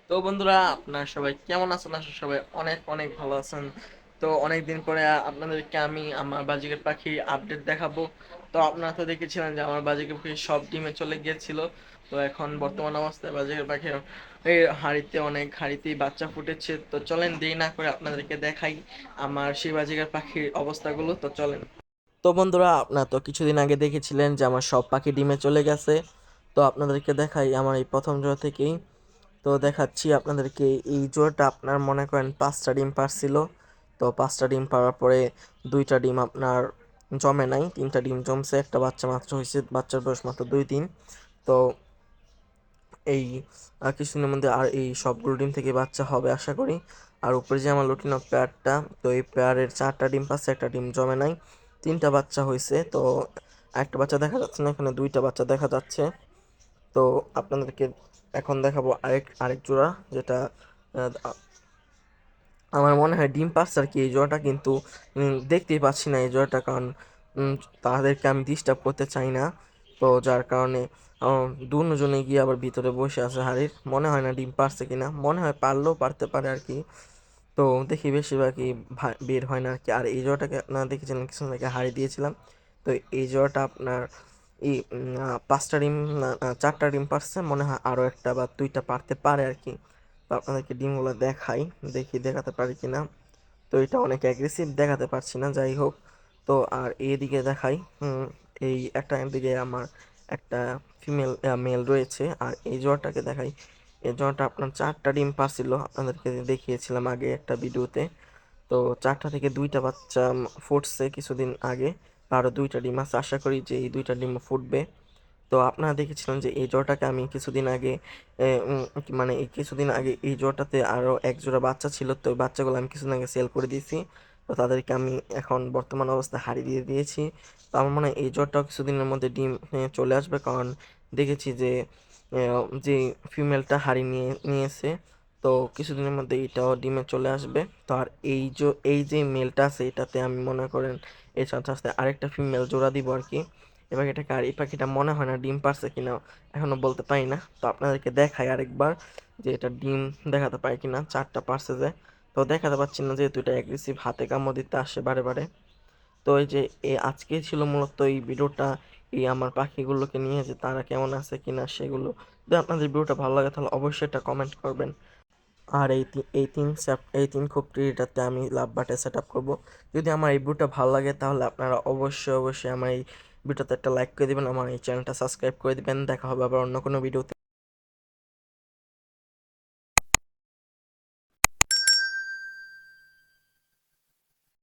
তো বন্ধুরা, আপনারা সবাই কেমন আছেন? আসলে সবাই অনেক অনেক ভালো আছেন। তো অনেক দিন পরে আপনাদেরকে আমি আমার বাজিকের পাখি আপডেট দেখাবো। তো আপনারা তো দেখেছিলেন যে আমার বাজিকের পাখি সব ডিমে চলে গিয়েছিল। তো এখন বর্তমান অবস্থায় বাজিকের পাখি এই হাঁড়িতেই বাচ্চা ফুটেছে। তো চলেন দেরি না করে আপনাদেরকে দেখাই আমার সেই বাজিকের পাখির অবস্থাগুলো। তো চলেন। তো বন্ধুরা, আপনারা তো কিছুদিন আগে দেখেছিলেন যে আমার সব পাখি ডিমে চলে গেছে। তো আপনাদেরকে দেখাই আমার এই প্রথম জোড়া থেকেই। তো দেখাচ্ছি আপনাদেরকে। এই জোড়াটা আপনার মনে করেন 5টা ডিম পারছিল। তো 5টা ডিম পারার পরে 2টা ডিম আপনার জমে নাই, 3টা ডিম জমছে, একটা বাচ্চা মাত্র হয়েছে, বাচ্চার বয়স মাত্র 2 দিন। তো এই কিছুদিনের মধ্যে আর এই সবগুলো ডিম থেকে বাচ্চা হবে আশা করি। আর উপরে যে আমার লুটিনো পেয়ারটা, তো এই পেয়ারের 4টা ডিম পাচ্ছে, একটা ডিম জমে নাই, 3টা বাচ্চা হয়েছে। তো একটা বাচ্চা দেখা যাচ্ছে না, এখানে 2টা বাচ্চা দেখা যাচ্ছে। তো আপনাদেরকে এখন দেখাবো আরেক আরেক জোড়া, যেটা আহ, আমার মনে হয় ডিম পাড়ছে আর কি। এই জোড়াটা কিন্তু দেখতেই পাচ্ছি না এই জোড়াটা, কারণ উম, তাদেরকে আমি ডিস্টার্ব করতে চাই না। তো যার কারণে দুজনে গিয়ে আবার ভিতরে বসে আছে হাড়ির, মনে হয় না ডিম পারছে কিনা, মনে হয় পারলেও পারতে পারে আর কি। তো দেখি বেশিরভাগই বের হয় না আর কি। আর এই জোড়াটাকে আপনারা দেখেছিলেন কিছুদিন আগে হারিয়ে দিয়েছিলাম। তো এই জোড়াটা আপনার 5টা ডিম না 4টা ডিম পারছে, মনে হয় আরও একটা বা 2টা পারতে পারে আর কি। তো আপনাদেরকে ডিমগুলো দেখাই, দেখি দেখাতে পারি কিনা। তো এটা অনেক অ্যাগ্রেসিভ, দেখাতে পারছি না, যাই হোক। তো আর এইদিকে দেখাই। এই একটা দিকে আমার একটা ফিমেল মেল রয়েছে। আর এই জোড়াটাকে দেখাই। এই জোড়াটা আপনার 4টা ডিম পারছিল, আপনাদেরকে দেখিয়েছিলাম আগে একটা ভিডিওতে। তো 4টা থেকে 2টা বাচ্চা ফুটছে কিছুদিন আগে। আরও 2টা ডিম আছে, আশা করি যে এই 2টা ডিম ফুটবে। তো আপনারা দেখেছিলেন যে এই জোড়াটাকে আমি কিছুদিন আগে মানে এই কিছুদিন আগে এই জোড়াটাতে আরও এক জোড়া বাচ্চা ছিল। তো ওই বাচ্চাগুলো আমি কিছুদিন আগে সেল করে দিয়েছি। তো তাদেরকে আমি এখন বর্তমান অবস্থায় হারিয়ে দিয়ে দিয়েছি। তো আমার মনে হয় এই জোড়াটাও কিছুদিনের মধ্যে ডিম চলে আসবে, কারণ দেখেছি যে যে ফিমেলটা হারিয়ে নিয়েছে। তো কিছুদিনের মধ্যে এটাও ডিমে চলে আসবে। তো আর এই যে মেলটা আছে এটাতে আমি মনে করেন এর সাথে সাথে আরেকটা ফিমেল জোড়া দিব আর কি। এবার এটাকে, আর এই পাখিটা মনে হয় না ডিম পারছে কিনা, এখনো বলতে পারি না। তো আপনাদেরকে দেখাই আরেকবার যে এটা ডিম দেখাতে পারি কিনা। 4টা পারছে যে, তো দেখাতে পাচ্ছি না যেহেতু এটা অ্যাগ্রেসিভ, হাতে কামড় দিতে আসে বারে বারে। তো এই যে আজকে ছিল মূলত এই ভিডিওটা এই আমার পাখিগুলোকে নিয়ে, যে তারা কেমন আছে কিনা সেগুলো। যদি আপনাদের ভিডিওটা ভালো লাগে তাহলে অবশ্যই এটা কমেন্ট করবেন। আর এই তিন খোপটিটাতে আমি লাভ বাটে সেট আপ করবো। যদি আমার এই ভিডিওটা ভালো লাগে তাহলে আপনারা অবশ্যই অবশ্যই আমার এই ভিডিওতে একটা লাইক করে দিবেন, আমার এই চ্যানেলটা সাবস্ক্রাইব করে দিবেন। দেখা হবে আবার অন্য কোনো ভিডিওতে।